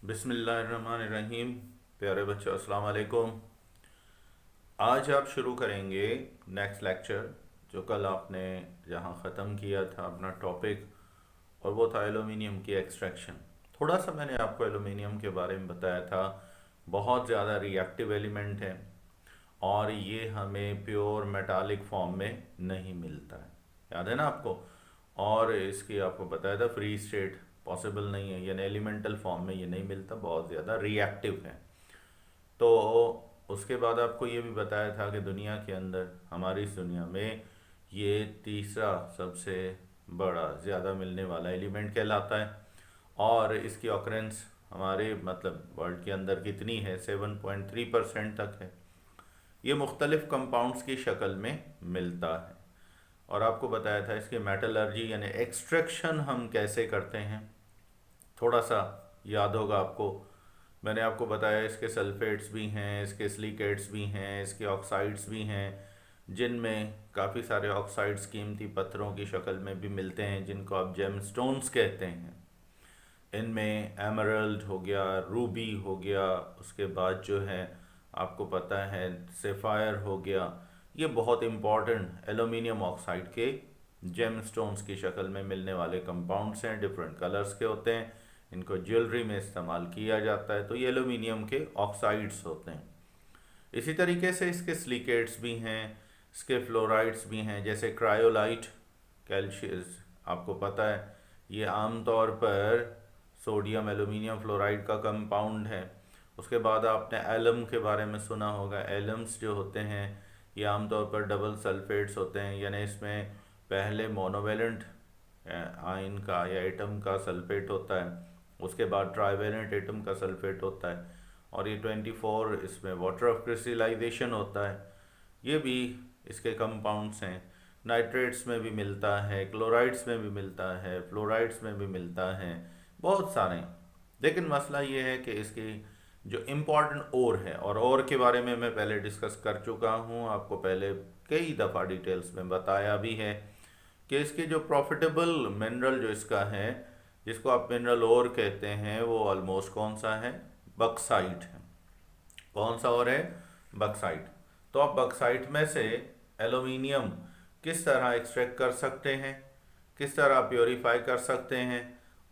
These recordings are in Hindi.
बिस्मिल्लाहिर्रहमानिर्रहीम। प्यारे बच्चों, अस्सलाम वालेकुम। आज आप शुरू करेंगे नेक्स्ट लेक्चर, जो कल आपने जहाँ ख़त्म किया था अपना टॉपिक, और वो था एलुमिनियम की एक्सट्रैक्शन। थोड़ा सा मैंने आपको एलुमिनियम के बारे में बताया था। बहुत ज़्यादा रिएक्टिव एलिमेंट है और ये हमें प्योर मेटालिक फॉर्म में नहीं मिलता है, याद है ना आपको। और इसकी आपको बताया था फ्री स्टेट पॉसिबल नहीं है, यानी एलिमेंटल फॉर्म में ये नहीं मिलता, बहुत ज़्यादा रिएक्टिव है। तो उसके बाद आपको ये भी बताया था कि दुनिया के अंदर, हमारी इस दुनिया में, ये तीसरा सबसे बड़ा ज़्यादा मिलने वाला एलिमेंट कहलाता है। और इसकी ऑकरेंस हमारे मतलब वर्ल्ड के अंदर कितनी है, 7.3% तक है। ये मुख्तलिफ कंपाउंड्स की शक्ल में मिलता है। और आपको बताया था इसकी मेटलर्जी यानी एक्सट्रैक्शन हम कैसे करते हैं, थोड़ा सा याद होगा आपको। मैंने आपको बताया इसके सल्फेट्स भी हैं, इसके सिलिकेट्स भी हैं, इसके ऑक्साइड्स भी हैं, जिनमें काफ़ी सारे ऑक्साइड्स कीमती पत्थरों की शक्ल में भी मिलते हैं, जिनको आप जेमस्टोन्स कहते हैं। इनमें एमरल्ड हो गया, रूबी हो गया, उसके बाद जो है आपको पता है सेफायर हो गया। ये बहुत इम्पॉर्टेंट एल्यूमिनियम ऑक्साइड के जेमस्टोन्स की शक्ल में मिलने वाले कंपाउंड्स हैं, डिफरेंट कलर्स के होते हैं। इनको ज्वेलरी में इस्तेमाल किया जाता है, तो ये एल्यूमिनियम के ऑक्साइड्स होते हैं। इसी तरीके से इसके सिलिकेट्स भी हैं, इसके फ्लोराइड्स भी हैं, जैसे क्रायोलाइट, कैल्शियस, आपको पता है ये आमतौर पर सोडियम एल्यूमिनियम फ्लोराइड का कंपाउंड है। उसके बाद आपने एलम के बारे में सुना होगा। एलम्स जो होते हैं ये आमतौर पर डबल सल्फेट्स होते हैं, यानी इसमें पहले मोनोवेलेंट आयन का या एटम का सल्फेट होता है, उसके बाद ट्राइवेलेंट एटम का सल्फेट होता है, और ये 24 इसमें वाटर ऑफ क्रिस्टलाइजेशन होता है। ये भी इसके कंपाउंड्स हैं। नाइट्रेट्स में भी मिलता है, क्लोराइड्स में भी मिलता है, फ्लोराइड्स में भी मिलता है, बहुत सारे। लेकिन मसला ये है कि इसकी जो इम्पॉर्टेंट ओर है, और ओर के बारे में मैं पहले डिस्कस कर चुका हूँ, आपको पहले कई दफ़ा डिटेल्स में बताया भी है कि इसकी जो प्रॉफिटेबल मिनरल जो इसका है, जिसको आप मिनरल ओर कहते हैं, वो ऑलमोस्ट कौन सा है, बक्साइट है। कौन सा और है, बक्साइट। तो आप बक्साइट में से एल्यूमिनियम किस तरह एक्सट्रैक्ट कर सकते हैं, किस तरह प्योरीफाई कर सकते हैं,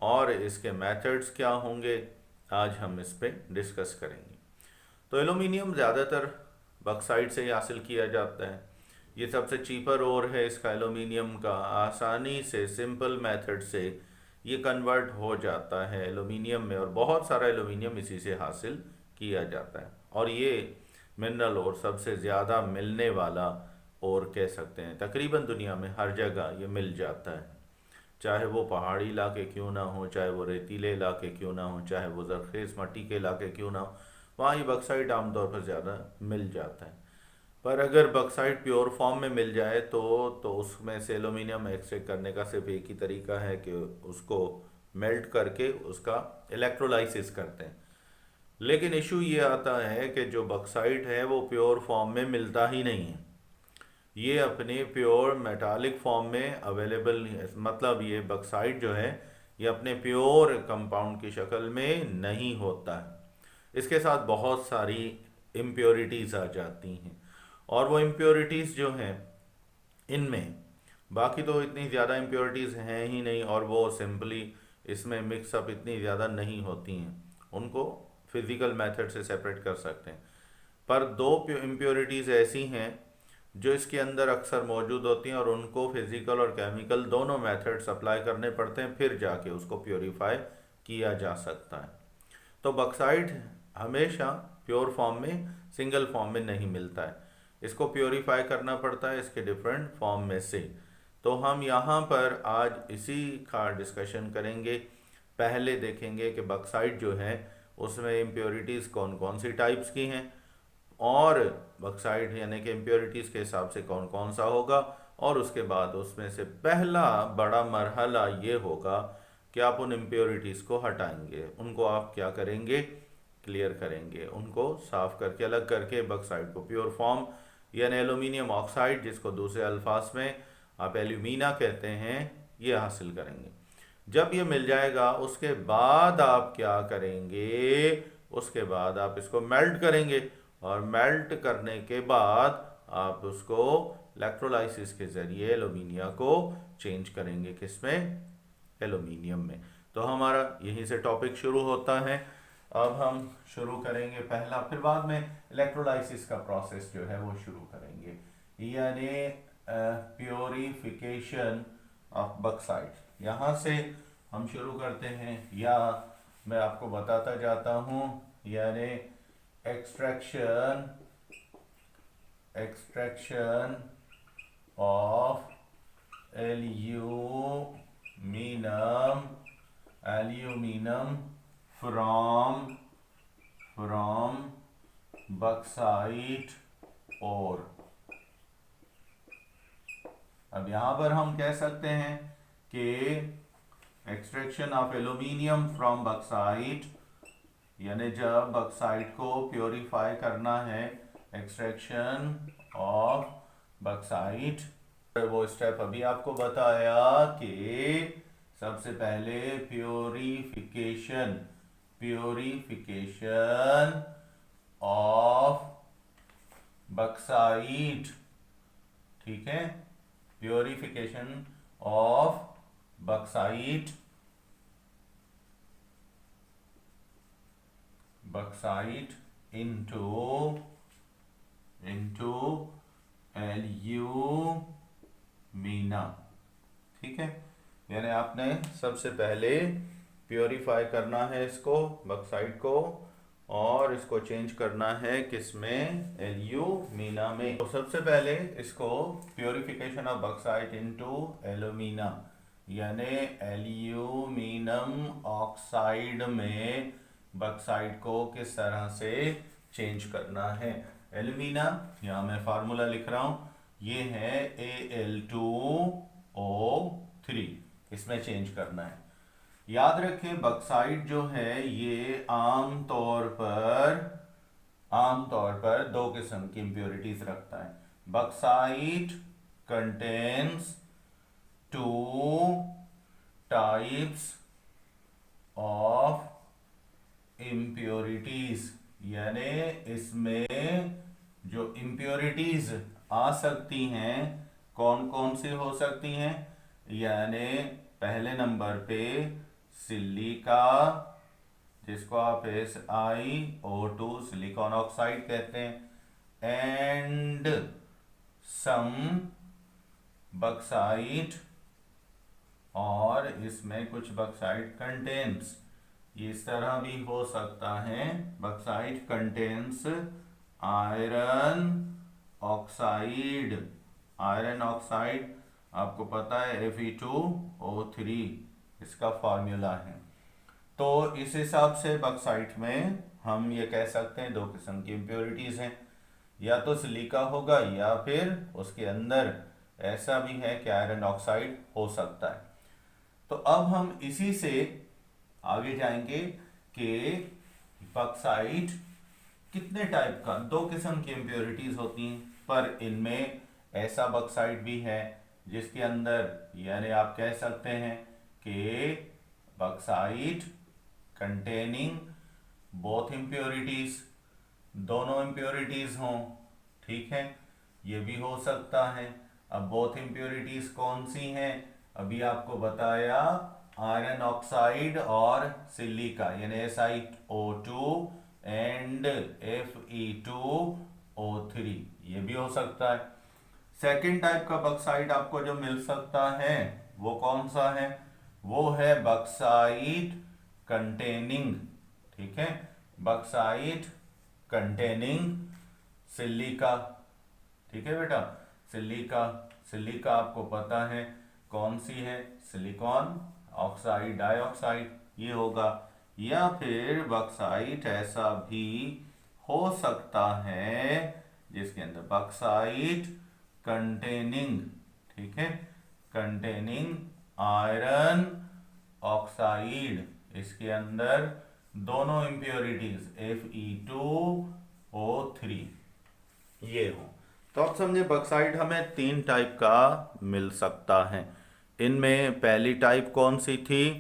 और इसके मेथड्स क्या होंगे, आज हम इस पे डिस्कस करेंगे। तो एल्यूमिनियम ज़्यादातर बक्साइट से ही हासिल किया जाता है। ये सबसे चीपर ओर है इसका एल्यूमिनियम का, आसानी से सिंपल मेथड से ये कन्वर्ट हो जाता है एल्यूमिनियम में, और बहुत सारा एल्यूमिनियम इसी से हासिल किया जाता है। और ये मिनरल और सबसे ज़्यादा मिलने वाला और कह सकते हैं, तकरीबन दुनिया में हर जगह ये मिल जाता है, चाहे वो पहाड़ी इलाके क्यों ना हो, चाहे वो रेतीले इलाके क्यों ना हो, चाहे वो जरखेज़ मट्टी के इलाके क्यों ना हो, वहाँ ये बक्साइट आमतौर पर ज़्यादा मिल जाता है। पर अगर बक्साइट प्योर फॉर्म में मिल जाए तो उसमें से एल्यूमिनियम एक्सट्रैक्ट करने का सिर्फ एक ही तरीका है कि उसको मेल्ट करके उसका इलेक्ट्रोलाइसिस करते हैं। लेकिन इशू ये आता है कि जो बक्साइट है वो प्योर फॉर्म में मिलता ही नहीं है, ये अपने प्योर मेटालिक फॉर्म में अवेलेबल नहीं है। मतलब ये बक्साइट जो है ये अपने प्योर कंपाउंड की शक्ल में नहीं होता है, इसके साथ बहुत सारी इम्प्योरिटीज़ आ जाती हैं। और वो इम्प्योरिटीज़ जो हैं इनमें, बाकी तो इतनी ज़्यादा इम्प्योरिटीज़ हैं ही नहीं, और वो सिंपली इसमें मिक्सअप इतनी ज़्यादा नहीं होती हैं, उनको फिज़िकल मेथड से सेपरेट कर सकते हैं। पर दो इम्प्योरिटीज़ ऐसी हैं जो इसके अंदर अक्सर मौजूद होती हैं, और उनको फिज़िकल और केमिकल दोनों मेथड्स अप्लाई करने पड़ते हैं, फिर जाके उसको प्योरीफाई किया जा सकता है। तो बक्साइट हमेशा प्योर फॉर्म में, सिंगल फॉर्म में नहीं मिलता है, इसको प्योरीफाई करना पड़ता है इसके डिफरेंट फॉर्म में से। तो हम यहाँ पर आज इसी का डिस्कशन करेंगे। पहले देखेंगे कि बक्साइट जो है उसमें इम्प्योरिटीज़ कौन कौन सी टाइप्स की हैं, और बक्साइट यानी कि इम्प्योरिटीज़ के हिसाब से कौन कौन सा होगा। और उसके बाद उसमें से पहला बड़ा मरहला ये होगा कि आप उन इम्प्योरिटीज़ को हटाएंगे, उनको आप क्या करेंगे, क्लियर करेंगे, उनको साफ़ करके अलग करके बक्साइट को प्योर फॉर्म यानी एल्यूमिनियम ऑक्साइड, जिसको दूसरे अल्फाज में आप एल्यूमिना कहते हैं, ये हासिल करेंगे। जब ये मिल जाएगा उसके बाद आप क्या करेंगे, उसके बाद आप इसको मेल्ट करेंगे, और मेल्ट करने के बाद आप उसको इलेक्ट्रोलाइसिस के ज़रिए एल्यूमिनिया को चेंज करेंगे, किसमें, एल्यूमिनियम में। तो हमारा यहीं से टॉपिक शुरू होता है। अब हम शुरू करेंगे पहला, फिर बाद में इलेक्ट्रोलाइसिस का प्रोसेस जो है वो शुरू करेंगे, यानी प्योरिफिकेशन ऑफ बक्साइट। यहाँ से हम शुरू करते हैं, या मैं आपको बताता जाता हूँ, यानी extraction extraction of aluminium from bauxite और। अब यहां पर हम कह सकते हैं कि extraction of aluminium from bauxite, यानी जब बक्साइट को प्योरीफाई करना है, एक्सट्रैक्शन ऑफ बक्साइट, वो स्टेप अभी आपको बताया कि सबसे पहले प्योरीफिकेशन ऑफ बक्साइट, ठीक है, purification of bauxite into alumina, ठीक है। यानी आपने सबसे पहले प्योरीफाई करना है इसको, बक्साइट को, और इसको चेंज करना है किसमें, एल्यूमिना में। तो सबसे पहले इसको purification of bauxite into alumina, यानी एल्यूमिनम ऑक्साइड में बक्साइट को किस तरह से चेंज करना है। एल्यूमिना, यहाँ मैं फार्मूला लिख रहा हूँ, ये है Al2O3, इसमें चेंज करना है। याद रखें बक्साइट जो है ये आमतौर पर दो किस्म की इंप्योरिटीज रखता है। Bauxite contains 2 types of impurities, यानी इसमें जो इम्प्योरिटीज आ सकती हैं कौन कौन सी हो सकती हैं, यानी पहले नंबर पे सिलिका, जिसको आप SiO2 सिलिकॉन ऑक्साइड कहते हैं, एंड सम बक्साइट, और इसमें कुछ बक्साइट कंटेन्स, इस तरह भी हो सकता है, bauxite contains iron oxide. Iron oxide आपको पता है Fe2O3 इसका फॉर्मूला है। तो इस हिसाब से बक्साइट में हम ये कह सकते हैं दो किस्म की इम्प्योरिटीज हैं, या तो सिलिका होगा या फिर उसके अंदर ऐसा भी है कि आयरन ऑक्साइड हो सकता है। तो अब हम इसी से आगे जाएंगे कि बक्साइट कितने टाइप का, दो किस्म की इम्प्योरिटीज होती हैं, पर इनमें ऐसा बक्साइट भी है जिसके अंदर, यानी आप कह सकते हैं कि बक्साइट कंटेनिंग बोथ इम्प्योरिटीज, दोनों इम्प्योरिटीज हों, ठीक है, ये भी हो सकता है। अब बोथ इम्प्योरिटीज कौन सी हैं, अभी आपको बताया, आयरन ऑक्साइड और सिलिका, यानी SiO2 एंड Fe2O3, ये भी हो सकता है। सेकेंड टाइप का बक्साइट आपको जो मिल सकता है वो कौन सा है, वो है बक्साइट कंटेनिंग, ठीक है, बक्साइट कंटेनिंग सिलिका, ठीक है बेटा, सिलिका आपको पता है कौन सी है, सिलिकॉन ऑक्साइड डाइऑक्साइड, ये होगा। या फिर बक्साइट ऐसा भी हो सकता है जिसके अंदर बक्साइट कंटेनिंग, ठीक है, कंटेनिंग आयरन ऑक्साइड, इसके अंदर दोनों इंप्योरिटीज Fe2O3 ये हो। तो आप समझे बक्साइट हमें तीन टाइप का मिल सकता है, इनमें पहली टाइप कौन सी थी?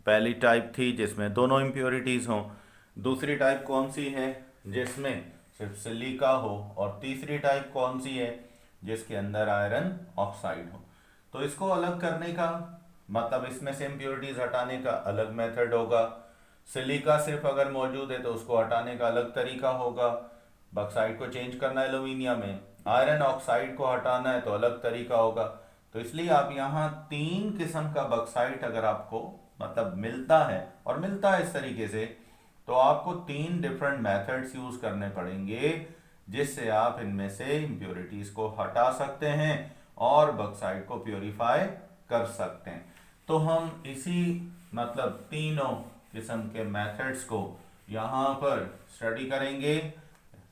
पहली टाइप थी जिसमें दोनों इम्प्योरिटीज़ हों। दूसरी टाइप कौन सी है? जिसमें सिर्फ सिलिका हो। और तीसरी टाइप कौन सी है? जिसके अंदर आयरन ऑक्साइड हो। तो इसको अलग करने का मतलब इसमें से इम्प्योरिटीज हटाने का अलग मेथड होगा। सिलिका सिर्फ अगर मौजूद है तो उसको हटाने का अलग तरीका होगा। बक्साइड को चेंज करना है एल्यूमिनियम में, आयरन ऑक्साइड को हटाना है तो अलग तरीका होगा। तो इसलिए आप यहाँ 3 किस्म का बक्साइट अगर आपको मतलब मिलता है, और मिलता है इस तरीके से, तो आपको 3 डिफरेंट मेथड्स यूज करने पड़ेंगे जिससे आप इनमें से इम्प्योरिटीज को हटा सकते हैं और बक्साइट को प्योरीफाई कर सकते हैं। तो हम इसी मतलब तीनों किस्म के मेथड्स को यहाँ पर स्टडी करेंगे।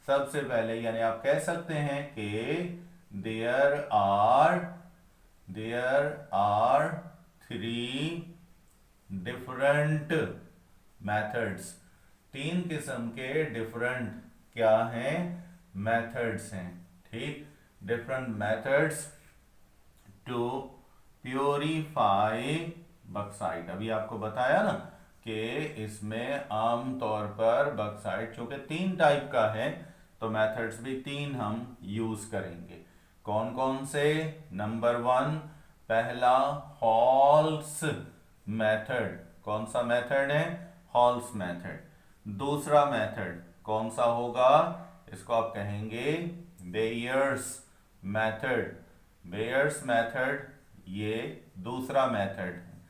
सबसे पहले यानी आप कह सकते हैं कि देयर आर 3 डिफरेंट मेथड्स। 3 किस्म के डिफरेंट क्या हैं? मेथड्स हैं। ठीक, different methods to purify bauxite. अभी आपको बताया ना कि इसमें आमतौर पर बक्साइट चूंकि 3 टाइप का है तो मेथड्स भी 3 हम यूज करेंगे। कौन कौन से? नंबर 1 पहला हॉल्स मेथड। कौन सा मेथड है? Halls method. दूसरा मेथड कौन सा होगा? इसको आप कहेंगे बेयर्स मेथड। बेयर्स मेथड ये दूसरा मेथड है।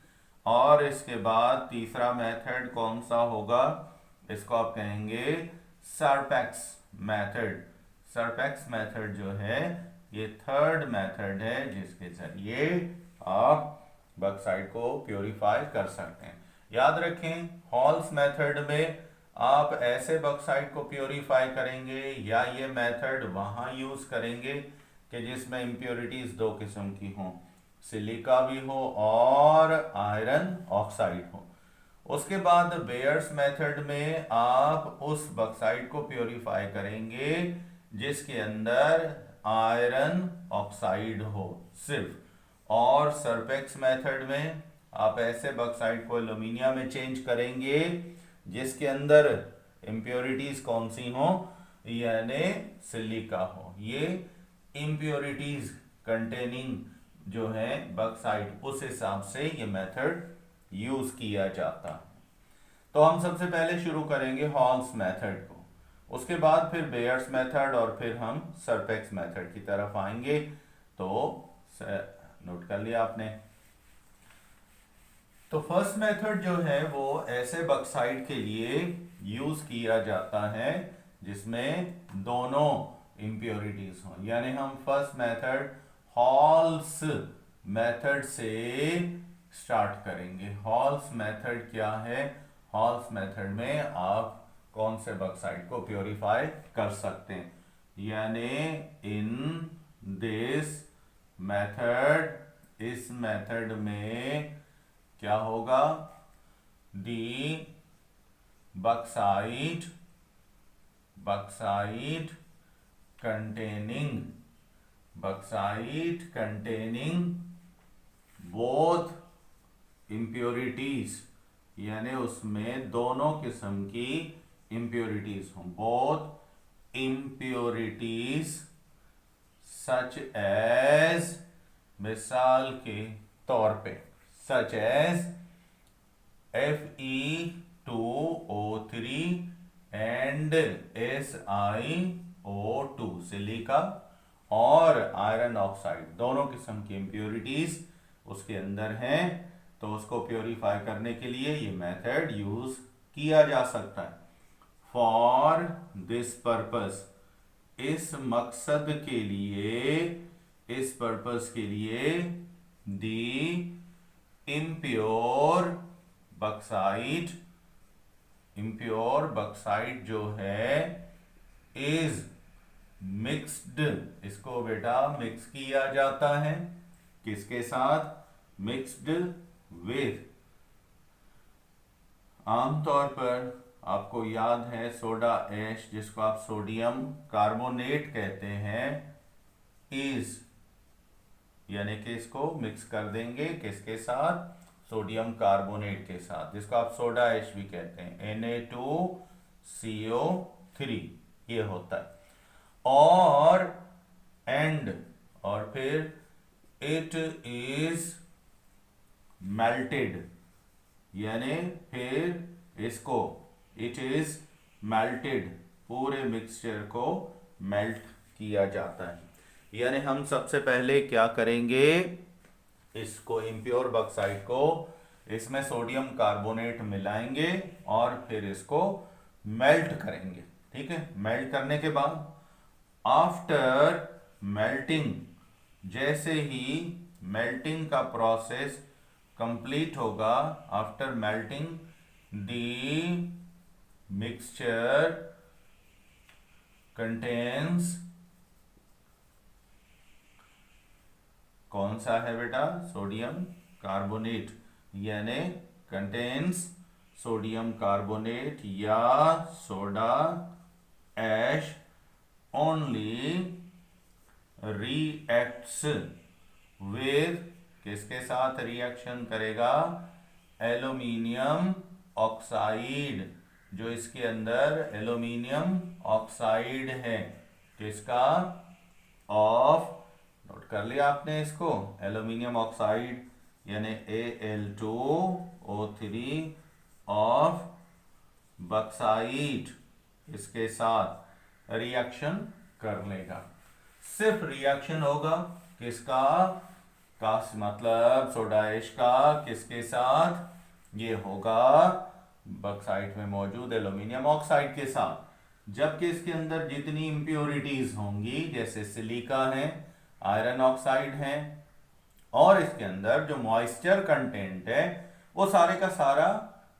और इसके बाद तीसरा मेथड कौन सा होगा? इसको आप कहेंगे सरपेक्स मेथड। सरपेक्स मेथड जो है ये थर्ड मेथड है जिसके जरिए आप बक्साइट को प्योरीफाई कर सकते हैं। याद रखें, हॉल्स मेथड में आप ऐसे बक्साइट को प्योरीफाई करेंगे या ये मेथड वहां यूज करेंगे कि जिसमें इम्प्योरिटीज 2 किस्म की हों, सिलिका भी हो और आयरन ऑक्साइड हो। उसके बाद बेयर्स मेथड में आप उस बक्साइट को प्योरीफाई करेंगे जिसके अंदर आयरन ऑक्साइड हो सिर्फ। और सरपेक्स मेथड में आप ऐसे बक्साइट को एल्यूमिनियम में चेंज करेंगे जिसके अंदर इम्प्योरिटीज कौन सी हो? यानी सिलिका हो। ये इम्प्योरिटीज कंटेनिंग जो है बक्साइट, उस हिसाब से ये मेथड यूज किया जाता है। तो हम सबसे पहले शुरू करेंगे हॉल्स मेथड को, उसके बाद फिर बेयर्स मेथड और फिर हम सरपेक्स मेथड की तरफ आएंगे। तो नोट कर लिया आपने। तो फर्स्ट मेथड जो है वो ऐसे बक्साइट के लिए यूज किया जाता है जिसमें दोनों इम्प्योरिटीज हों। यानी हम फर्स्ट मेथड हॉल्स मेथड से स्टार्ट करेंगे। हॉल्स मेथड क्या है? हॉल्स मेथड में आप कौन से बक्साइट को प्योरीफाई कर सकते हैं? यानी इन दिस मेथड, इस मेथड में क्या होगा? दी बक्साइट कंटेनिंग बोथ इम्प्योरिटीज, यानी उसमें दोनों किस्म की इम्प्योरिटीज हों। बोथ इम्प्योरिटीज सच एज, मिसाल के तौर पे, such as Fe2O3 and SiO2 silica और आयरन ऑक्साइड, दोनों किस्म की इम्प्योरिटीज उसके अंदर हैं। तो उसको प्योरीफाई करने के लिए ये मेथड यूज किया जा सकता है। फॉर दिस पर्पस, इस मकसद के लिए, इस पर्पस के लिए दी इम्प्योर बक्साइट जो है इज मिक्स्ड, इसको बेटा मिक्स किया जाता है। किसके साथ? मिक्स्ड विद, आमतौर पर आपको याद है सोडा ऐश, जिसको आप सोडियम कार्बोनेट कहते हैं, इज यानी कि इसको मिक्स कर देंगे किसके साथ, सोडियम कार्बोनेट के साथ, जिसको आप सोडा ऐश भी कहते हैं, Na2CO3 ये होता है। और फिर इट इज मेल्टेड, यानी फिर इसको इट इज मेल्टेड, पूरे मिक्सचर को मेल्ट किया जाता है। यानी हम सबसे पहले क्या करेंगे, इसको इम्प्योर बॉक्साइट को इसमें सोडियम कार्बोनेट मिलाएंगे और फिर इसको मेल्ट करेंगे। ठीक है, मेल्ट करने के बाद आफ्टर मेल्टिंग, जैसे ही मेल्टिंग का प्रोसेस कंप्लीट होगा, after melting the mixture contains, कौन सा है बेटा, सोडियम कार्बोनेट, यानी कंटेन्स सोडियम कार्बोनेट या soda ash only reacts with, किसके साथ रिएक्शन करेगा, एल्यूमिनियम ऑक्साइड, जो इसके अंदर एल्यूमिनियम ऑक्साइड है, किसका, ऑफ, नोट कर लिया आपने इसको, एल्यूमिनियम ऑक्साइड यानी Al2O3 ऑफ बॉक्साइट, इसके साथ रिएक्शन कर लेगा। सिर्फ रिएक्शन होगा किसका, का मतलब सोडा ऐश का, किसके साथ, ये होगा बॉक्साइट में मौजूद एल्यूमिनियम ऑक्साइड के साथ। जबकि इसके अंदर जितनी इंप्योरिटीज होंगी, जैसे सिलिका है, आयरन ऑक्साइड है, और इसके अंदर जो मॉइस्चर कंटेंट है, वो सारे का सारा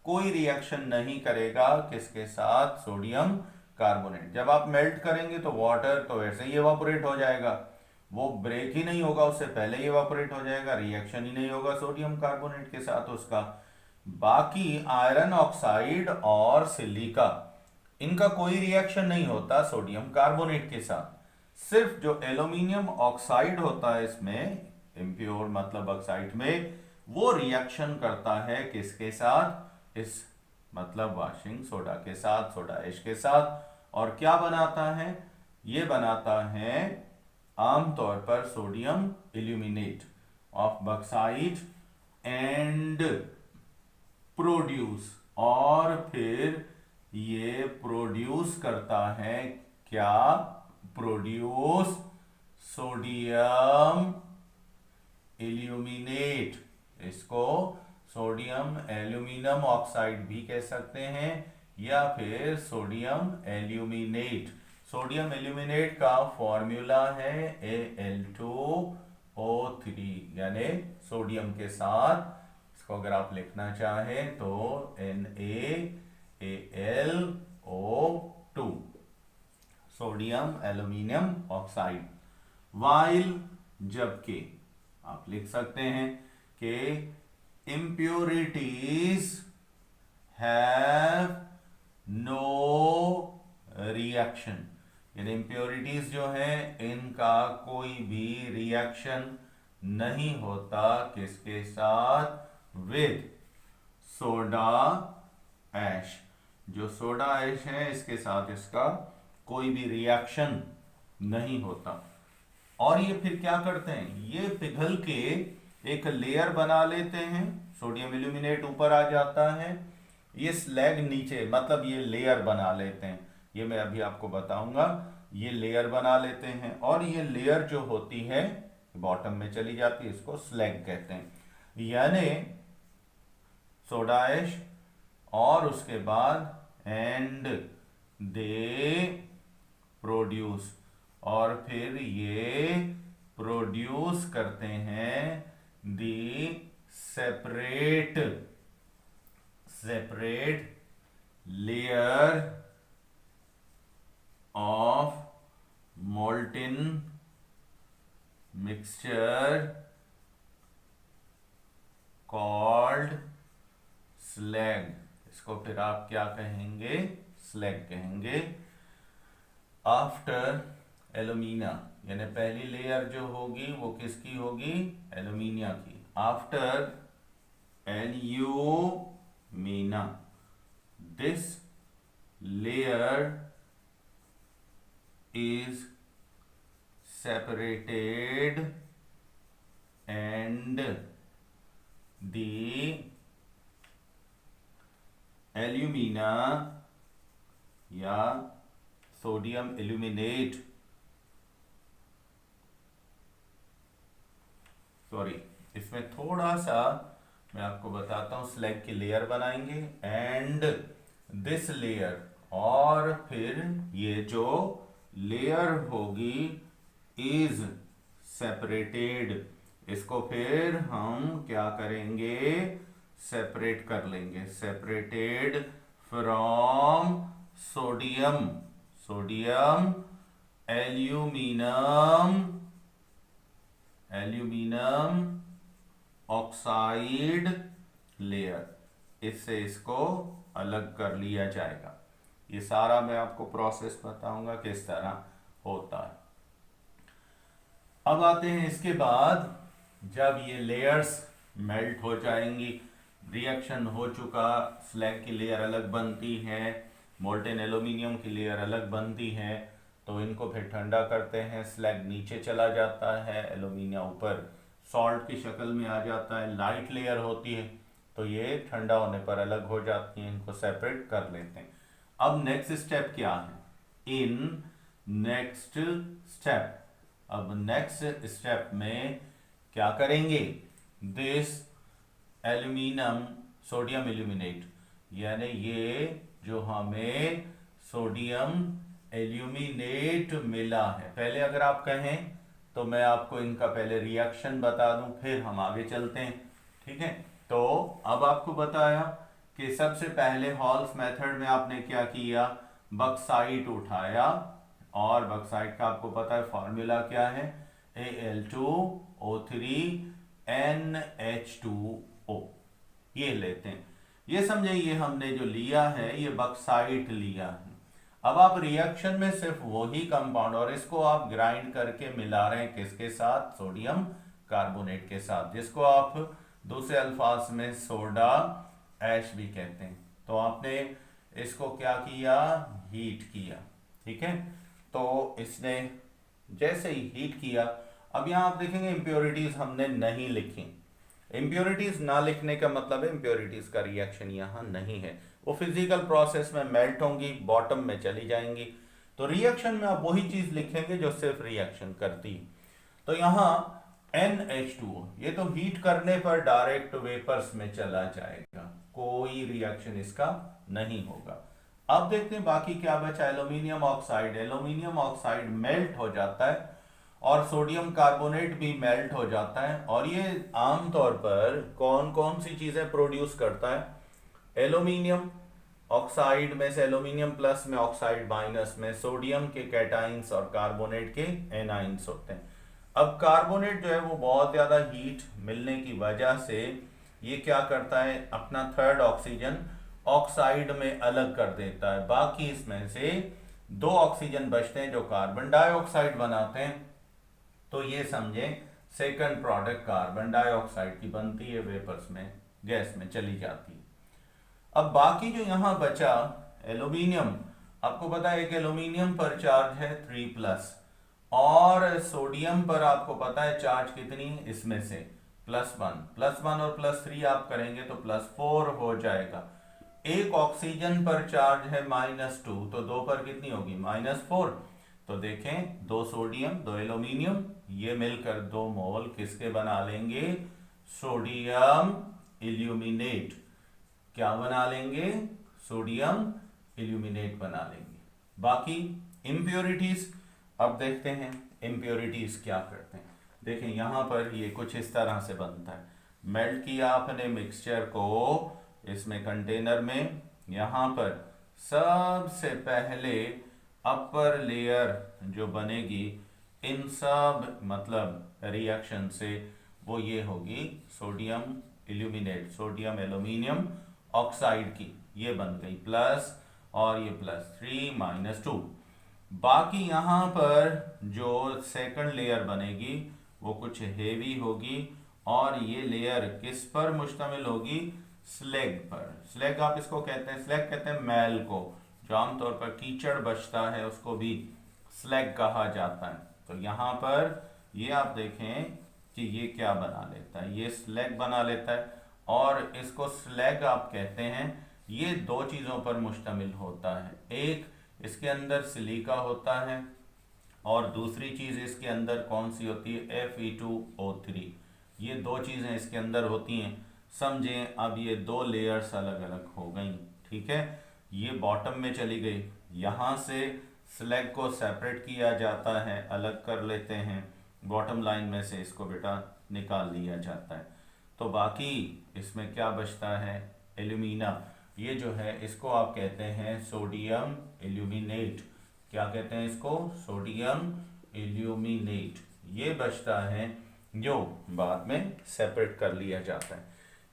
कोई रिएक्शन नहीं करेगा किसके साथ, सोडियम कार्बोनेट। जब आप मेल्ट करेंगे तो वाटर तो वैसे ही इवापोरेट हो जाएगा, वो ब्रेक ही नहीं होगा, उससे पहले ही इवापोरेट हो जाएगा, रिएक्शन ही नहीं होगा सोडियम कार्बोनेट के साथ उसका। बाकी आयरन ऑक्साइड और सिलिका, इनका कोई रिएक्शन नहीं होता सोडियम कार्बोनेट के साथ। सिर्फ जो एल्यूमिनियम ऑक्साइड होता है इसमें, इम्प्योर मतलब ऑक्साइड में, वो रिएक्शन करता है किसके साथ, इस मतलब वॉशिंग सोडा के साथ, सोडा ऐश के साथ, और क्या बनाता है, ये बनाता है आमतौर पर sodium illuminate of bauxite and produce, और फिर ये प्रोड्यूस करता है क्या, प्रोड्यूस सोडियम इल्यूमिनेट, इसको सोडियम एल्यूमिनियम ऑक्साइड भी कह सकते हैं या फिर सोडियम एल्यूमिनेट। सोडियम एल्यूमिनेट का फॉर्मूला है Al2O3, यानी सोडियम के साथ, इसको अगर आप लिखना चाहें तो NaAlO2, sodium aluminium oxide. While, जबकि आप लिख सकते हैं कि impurities have no reaction, यानी impurities जो है इनका कोई भी रिएक्शन नहीं होता किसके साथ, विद सोडा ऐश, जो सोडा ऐश है इसके साथ इसका कोई भी रिएक्शन नहीं होता। और ये फिर क्या करते हैं, ये पिघल के एक लेयर बना लेते हैं, सोडियम इल्यूमिनेट ऊपर आ जाता है, ये स्लैग नीचे, मतलब ये लेयर बना लेते हैं, ये मैं अभी आपको बताऊंगा, ये लेयर बना लेते हैं, और ये लेयर जो होती है बॉटम में चली जाती है, इसको स्लैग कहते हैं। यानी सोडा ऐश और उसके बाद एंड दे प्रोड्यूस, और फिर ये प्रोड्यूस करते हैं the separate layer of molten mixture called slag, इसको फिर आप क्या कहेंगे, स्लैग कहेंगे। आफ्टर एल्यूमिना यानी पहली लेयर जो होगी वो किसकी होगी, एल्यूमिनिया की। After alumina this layer is separated and the alumina या सोडियम एल्यूमिनेट, सॉरी इसमें थोड़ा सा मैं आपको बताता हूं, स्लैग की लेयर बनाएंगे एंड दिस लेयर, और फिर ये जो लेयर होगी इज सेपरेटेड, इसको फिर हम क्या करेंगे, सेपरेट कर लेंगे, separated from sodium, sodium aluminium, aluminium oxide layer, इससे इसको अलग कर लिया जाएगा। ये सारा मैं आपको प्रोसेस बताऊंगा किस तरह होता है। अब आते हैं इसके बाद, जब ये लेयर्स मेल्ट हो जाएंगी, रिएक्शन हो चुका, स्लैग की लेयर अलग बनती है, मोल्टेन एल्यूमिनियम की लेयर अलग बनती है, तो इनको फिर ठंडा करते हैं, स्लैग नीचे चला जाता है, एल्यूमिनियम ऊपर सॉल्ट की शक्ल में आ जाता है, लाइट लेयर होती है, तो ये ठंडा होने पर अलग हो जाती हैं, इनको सेपरेट कर लेते हैं। अब नेक्स्ट स्टेप क्या है, इन नेक्स्ट स्टेप, अब नेक्स्ट स्टेप में क्या करेंगे, दिस एल्यूमिनियम सोडियम एल्यूमिनेट, यानी ये जो हमें सोडियम एल्यूमिनेट मिला है, पहले अगर आप कहें तो मैं आपको इनका पहले रिएक्शन बता दूं, फिर हम आगे चलते हैं, ठीक है। तो अब आपको बताया कि सबसे पहले हॉल्स मेथड में आपने क्या किया, बक्साइट उठाया, और बक्साइट का आपको पता है फॉर्मूला क्या है, Al2O3NH2O, ये लेते हैं, ये समझे, ये हमने जो लिया है ये बक्साइट लिया है। अब आप रिएक्शन में सिर्फ वही कंपाउंड, और इसको आप ग्राइंड करके मिला रहे हैं किसके साथ, सोडियम कार्बोनेट के साथ, जिसको आप दूसरे अल्फाज में सोडा ऐश भी कहते हैं। तो आपने इसको क्या किया, हीट किया, ठीक है। तो इसने जैसे ही हीट किया, अब यहां आप देखेंगे इंप्योरिटीज हमने नहीं लिखी, इंप्योरिटीज ना लिखने का मतलब है इंप्योरिटीज का रिएक्शन यहां नहीं है, वो फिजिकल प्रोसेस में मेल्ट होंगी, बॉटम में चली जाएंगी, तो रिएक्शन में आप वही चीज लिखेंगे जो सिर्फ रिएक्शन करती है। तो यहां NH2O, ये तो हीट करने पर डायरेक्ट वेपर्स में चला जाएगा, कोई रिएक्शन इसका नहीं होगा। अब देखते हैं बाकी क्या बचा, aluminium oxide, aluminium oxide melt हो जाता है और सोडियम कार्बोनेट भी मेल्ट हो जाता है, और ये आमतौर पर कौन कौन सी चीजें प्रोड्यूस करता है, एल्यूमिनियम ऑक्साइड में से एल्यूमिनियम प्लस में, ऑक्साइड माइनस में सोडियम के कैटाइंस और कार्बोनेट के एनाइंस होते हैं। अब कार्बोनेट जो है वो बहुत ज्यादा हीट मिलने की वजह से ये क्या करता है, अपना थर्ड ऑक्सीजन ऑक्साइड में अलग कर देता है, बाकी इसमें से 2 ऑक्सीजन बचते हैं जो कार्बन डाइऑक्साइड बनाते हैं, तो ये समझे सेकंड प्रोडक्ट कार्बन डाइऑक्साइड की बनती है, वेपर्स में गैस में चली जाती है। अब बाकी जो यहां बचा एल्यूमिनियम, आपको पता है एक एल्यूमिनियम पर चार्ज है 3+, और सोडियम पर आपको पता है चार्ज कितनी, इसमें से +1 और +3 आप करेंगे तो +4 हो जाएगा। एक ऑक्सीजन पर चार्ज है -2, तो 2 पर कितनी होगी, -4। तो देखें 2 सोडियम 2 एल्यूमिनियम, ये मिलकर 2 मोल किसके बना लेंगे, सोडियम इल्यूमिनेट, क्या बना लेंगे, सोडियम इल्यूमिनेट बना लेंगे। बाकी इंप्योरिटीज, अब देखते हैं इंप्योरिटीज क्या करते हैं। देखें यहां पर ये कुछ इस तरह से बनता है, मेल्ट किया आपने मिक्सचर को इसमें कंटेनर में, यहां पर सबसे पहले अपर लेयर जो बनेगी इन सब मतलब रिएक्शन से, वो ये होगी sodium illuminate, sodium aluminium oxide की, ये बन गई प्लस, और ये +3 -2। बाकी यहाँ पर जो सेकंड लेयर बनेगी वो कुछ हेवी होगी, और ये लेयर किस पर मुश्तमिल होगी? स्लैग पर। स्लैग आप इसको कहते हैं, स्लैग कहते हैं मैल को, जो आमतौर पर कीचड़ बचता है उसको भी स्लैग कहा जाता है। तो यहाँ पर ये आप देखें कि ये क्या बना लेता है, ये स्लैग बना लेता है, और इसको स्लैग आप कहते हैं। ये दो चीज़ों पर मुश्तमिल होता है, एक इसके अंदर सिलिका होता है, और दूसरी चीज़ इसके अंदर कौन सी होती है? Fe2O3। ये दो चीज़ें इसके अंदर होती हैं। समझें अब ये दो लेयर्स अलग अलग हो गई, ठीक है। ये बॉटम में चली गई, यहाँ से स्लैग को सेपरेट किया जाता है, अलग कर लेते हैं, बॉटम लाइन में से इसको बेटा निकाल लिया जाता है। तो बाकी इसमें क्या बचता है? एल्यूमिना। ये जो है इसको आप कहते हैं सोडियम एल्यूमिनेट। क्या कहते हैं इसको? Sodium aluminate. ये बचता है जो बाद में सेपरेट कर लिया जाता है।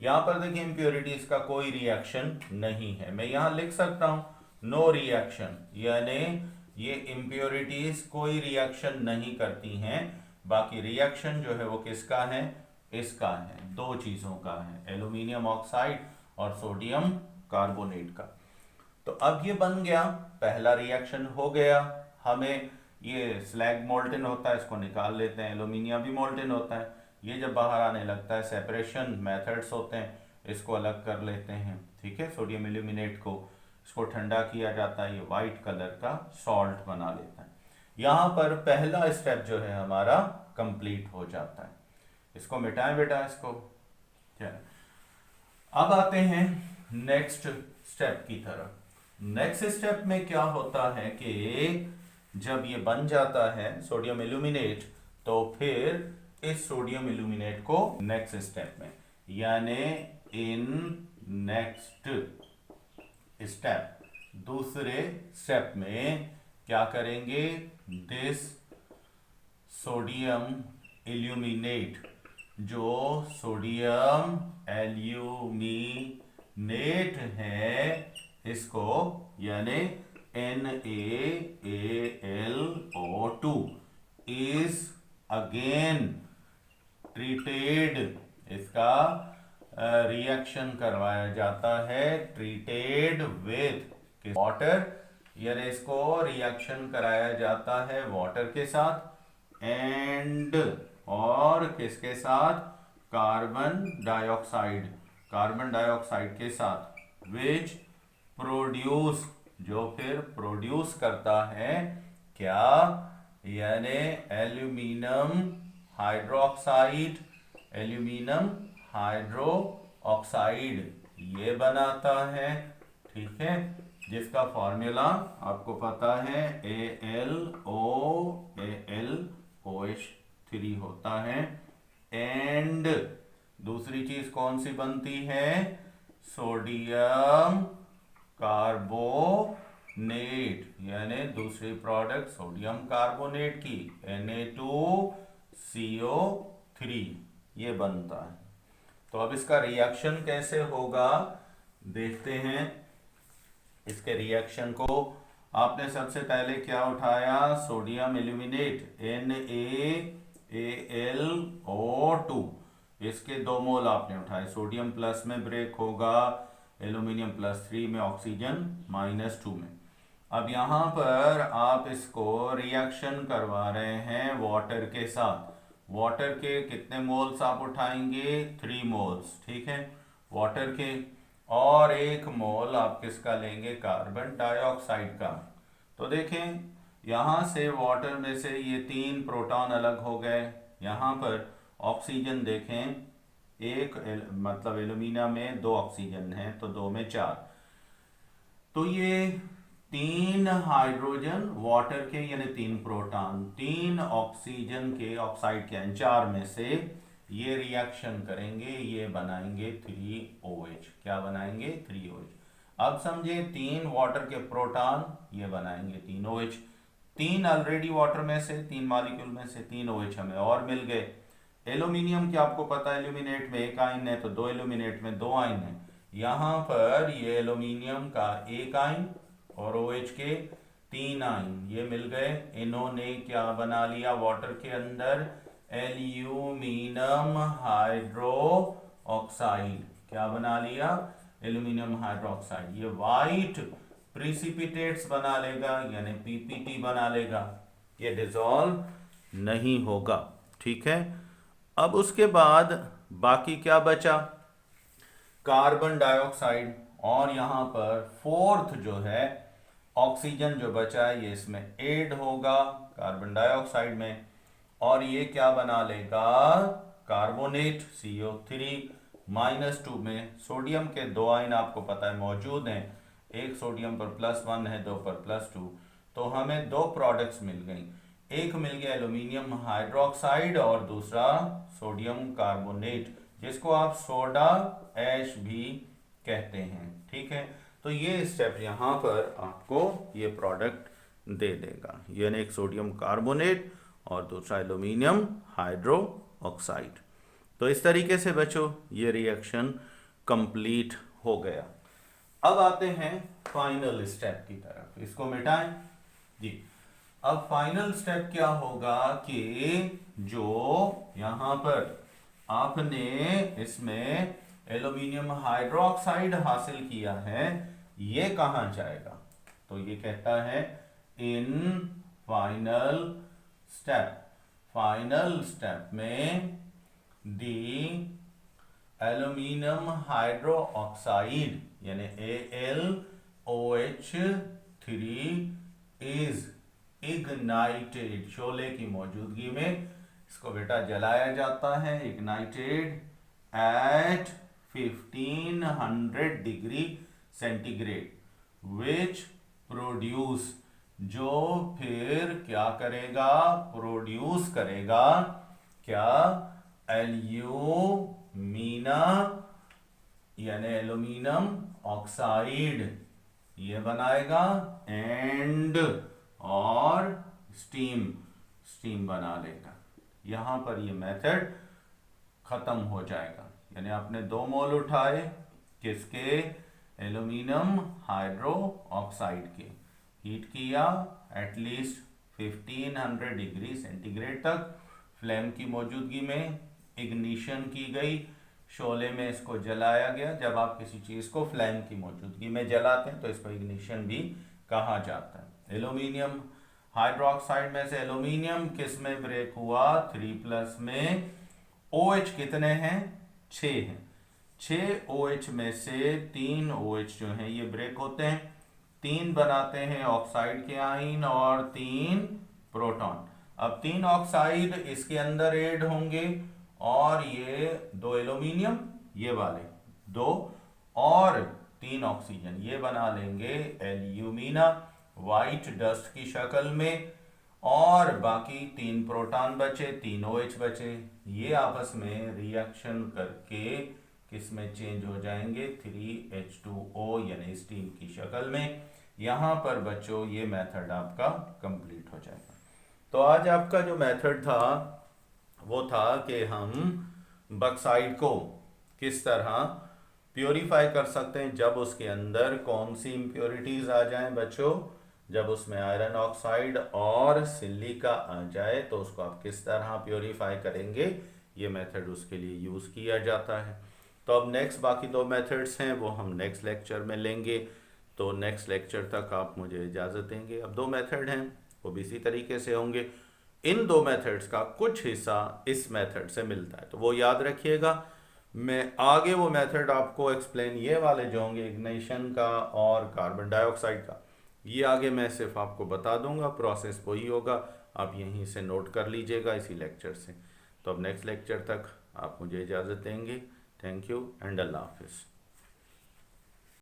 यहाँ पर देखिए इम्प्योरिटीज का कोई रिएक्शन नहीं है, मैं यहाँ लिख सकता हूँ नो रिएक्शन, यानी ये इम्प्योरिटीज कोई रिएक्शन नहीं करती हैं। बाकी रिएक्शन जो है वो किसका है? इसका है, दो चीज़ों का है, एल्यूमिनियम ऑक्साइड और सोडियम कार्बोनेट का। तो अब ये बन गया, पहला रिएक्शन हो गया। हमें ये स्लैग मोल्टन होता है, इसको निकाल लेते हैं, एल्यूमिनियम भी मोल्टन होता है। ये जब बाहर आने लगता है, सेपरेशन मेथड्स होते हैं, इसको अलग कर लेते हैं, ठीक है। सोडियम एल्यूमिनेट को इसको ठंडा किया जाता है, ये वाइट कलर का सॉल्ट बना लेता है। यहाँ पर पहला स्टेप जो है हमारा कंप्लीट हो जाता है। इसको मिटाएं बेटा, इसको। अब आते हैं नेक्स्ट स्टेप की तरफ। नेक्स्ट स्टेप में क्या होता है कि जब ये बन जाता है सोडियम एल्यूमिनेट, तो फिर इस सोडियम एल्यूमिनेट को नेक्स्ट स्टेप में, यानी इन नेक्स्ट स्टेप, दूसरे स्टेप में क्या करेंगे? दिस सोडियम एल्यूमिनेट, जो सोडियम एल्यूमिनेट है, इसको यानी NaAlO2 इज अगेन ट्रीटेड, इसका रिएक्शन करवाया जाता है, ट्रीटेड विथ वाटर, यानी इसको रिएक्शन कराया जाता है वाटर के साथ, एंड और किसके साथ? कार्बन डाइऑक्साइड, कार्बन डाइऑक्साइड के साथ, विच प्रोड्यूस, जो फिर प्रोड्यूस करता है क्या? यानी aluminium hydroxide, aluminium hydro oxide ये बनाता है, ठीक है, जिसका फॉर्मूला आपको पता है AlOH3 होता है। एंड दूसरी चीज कौन सी बनती है? सोडियम कार्बोनेट, यानी दूसरी प्रोडक्ट सोडियम कार्बोनेट की Na2CO3 ये बनता है। तो अब इसका रिएक्शन कैसे होगा देखते हैं। इसके रिएक्शन को आपने सबसे पहले क्या उठाया? सोडियम एल्यूमिनेट NaAlO2, इसके 2 मोल आपने उठाए, सोडियम प्लस में ब्रेक होगा, एल्यूमिनियम +3 में, ऑक्सीजन -2 में। अब यहाँ पर आप इसको रिएक्शन करवा रहे हैं वाटर के साथ। वाटर के कितने मोल्स आप उठाएंगे? 3 मोल्स, ठीक है, वाटर के, और 1 मोल आप किसका लेंगे? कार्बन डाइऑक्साइड का। तो देखें यहाँ से वाटर में से ये 3 प्रोटॉन अलग हो गए। यहाँ पर ऑक्सीजन देखें, मतलब एल्यूमिना में 2 ऑक्सीजन हैं, तो 2 में 4, तो ये 3 हाइड्रोजन वाटर के, यानी 3 प्रोटॉन, 3 ऑक्सीजन के, ऑक्साइड के 4 में से ये रिएक्शन करेंगे, ये बनाएंगे 3OH। क्या बनाएंगे? 3OH। अब समझे 3 वाटर के प्रोटॉन ये बनाएंगे 3OH, 3 ऑलरेडी वाटर में से, 3 मॉलिक्यूल में से 3OH हमें और मिल गए। एल्यूमिनियम की आपको पता है एल्यूमिनेट में 1 आयन है, तो 2 एल्यूमिनेट में 2 आयन है। यहाँ पर ये एल्यूमिनियम का 1 आयन और OH के 3 आयन ये मिल गए, इन्होंने क्या बना लिया वाटर के अंदर, एल्यूमिनियम हाइड्रो ऑक्साइड। क्या बना लिया, एल्यूमिनियम हाइड्रोक्साइड। ये वाइट प्रिसिपिटेट्स बना लेगा, यानी पीपीटी बना लेगा, ये डिसॉल्व नहीं होगा। ठीक है, अब उसके बाद बाकी क्या बचा, कार्बन डाइऑक्साइड, और यहां पर फोर्थ जो है ऑक्सीजन जो बचा है ये इसमें ऐड होगा कार्बन डाइऑक्साइड में, और ये क्या बना लेगा, कार्बोनेट CO3 -2 में। सोडियम के दो आयन आपको पता है मौजूद हैं, एक सोडियम पर +1 है, दो पर +2, तो हमें दो प्रोडक्ट्स मिल गई, एक मिल गया एल्यूमिनियम हाइड्रोक्साइड और दूसरा सोडियम कार्बोनेट, जिसको आप सोडा ऐश भी कहते हैं। ठीक है, तो ये स्टेप यहाँ पर आपको ये प्रोडक्ट दे देगा, यानी एक सोडियम कार्बोनेट और दूसरा एल्यूमिनियम हाइड्रो ऑक्साइड। तो इस तरीके से बच्चों ये रिएक्शन कंप्लीट हो गया। अब आते हैं फाइनल स्टेप की तरफ, इसको मिटाएं जी। अब फाइनल स्टेप क्या होगा कि जो यहां पर आपने इसमें एल्यूमिनियम हाइड्रोक्साइड हासिल किया है ये कहां जाएगा, तो ये कहता है in final step, final step में दी एल्यूमिनियम हाइड्रो ऑक्साइड यानी AlOH3 इज इग्नाइटेड, शोले की मौजूदगी में इसको बेटा जलाया जाता है, ignited at 1500 degree centigrade, which produce, जो फिर क्या करेगा, प्रोड्यूस करेगा क्या, एल्यूमिना यानी एल्यूमिनियम ऑक्साइड ये बनाएगा, एंड और स्टीम, स्टीम बना लेगा। यहां पर ये मेथड खत्म हो जाएगा, यानी आपने 2 मोल उठाए किसके, एल्यूमिनियम हाइड्रो ऑक्साइड के, हीट किया एटलीस्ट 1500 डिग्री सेंटीग्रेड तक, फ्लेम की मौजूदगी में इग्निशन की गई, शोले में इसको जलाया गया। जब आप किसी चीज को फ्लेम की मौजूदगी में जलाते हैं तो इसको इग्निशन भी कहा जाता है। एल्यूमिनियम हाइड्रोक्साइड में से एल्यूमिनियम किस में ब्रेक हुआ, 3+ में। OH कितने हैं, 6 हैं, 6 OH में से 3 OH जो हैं ये ब्रेक होते हैं, 3 बनाते हैं ऑक्साइड के आयन और 3 प्रोटॉन। अब 3 ऑक्साइड इसके अंदर ऐड होंगे और ये 2 एल्यूमिनियम ये वाले 2 और 3 ऑक्सीजन ये बना लेंगे एल्यूमिना वाइट डस्ट की शक्ल में, और बाकी 3 प्रोटॉन बचे, 3 OH बचे, ये आपस में रिएक्शन करके किस में चेंज हो जाएंगे, 3H2O यानी स्टीम की शक्ल में। यहां पर बच्चों ये मेथड आपका कंप्लीट हो जाएगा। तो आज आपका जो मेथड था वो था कि हम बक्साइड को किस तरह प्योरीफाई कर सकते हैं, जब उसके अंदर कौन सी इम्प्योरिटीज आ जाएं बच्चों, जब उसमें आयरन ऑक्साइड और सिलिका आ जाए तो उसको आप किस तरह प्योरीफाई करेंगे, ये मेथड उसके लिए यूज़ किया जाता है। तो अब नेक्स्ट बाकी 2 मेथड्स हैं वो हम नेक्स्ट लेक्चर में लेंगे, तो नेक्स्ट लेक्चर तक आप मुझे इजाज़त देंगे। अब 2 मेथड हैं वो भी इसी तरीके से होंगे, इन 2 मेथड्स का कुछ हिस्सा इस मेथड से मिलता है, तो वो याद रखिएगा। मैं आगे वो मेथड आपको एक्सप्लेन, ये वाले जो होंगे इग्निशन का और कार्बन डाइऑक्साइड का, ये आगे मैं सिर्फ आपको बता दूंगा, प्रोसेस वही होगा, आप यहीं से नोट कर लीजिएगा इसी लेक्चर से। तो अब नेक्स्ट लेक्चर तक आप मुझे इजाज़त देंगे। थैंक यू एंड अल्लाह हाफिज़।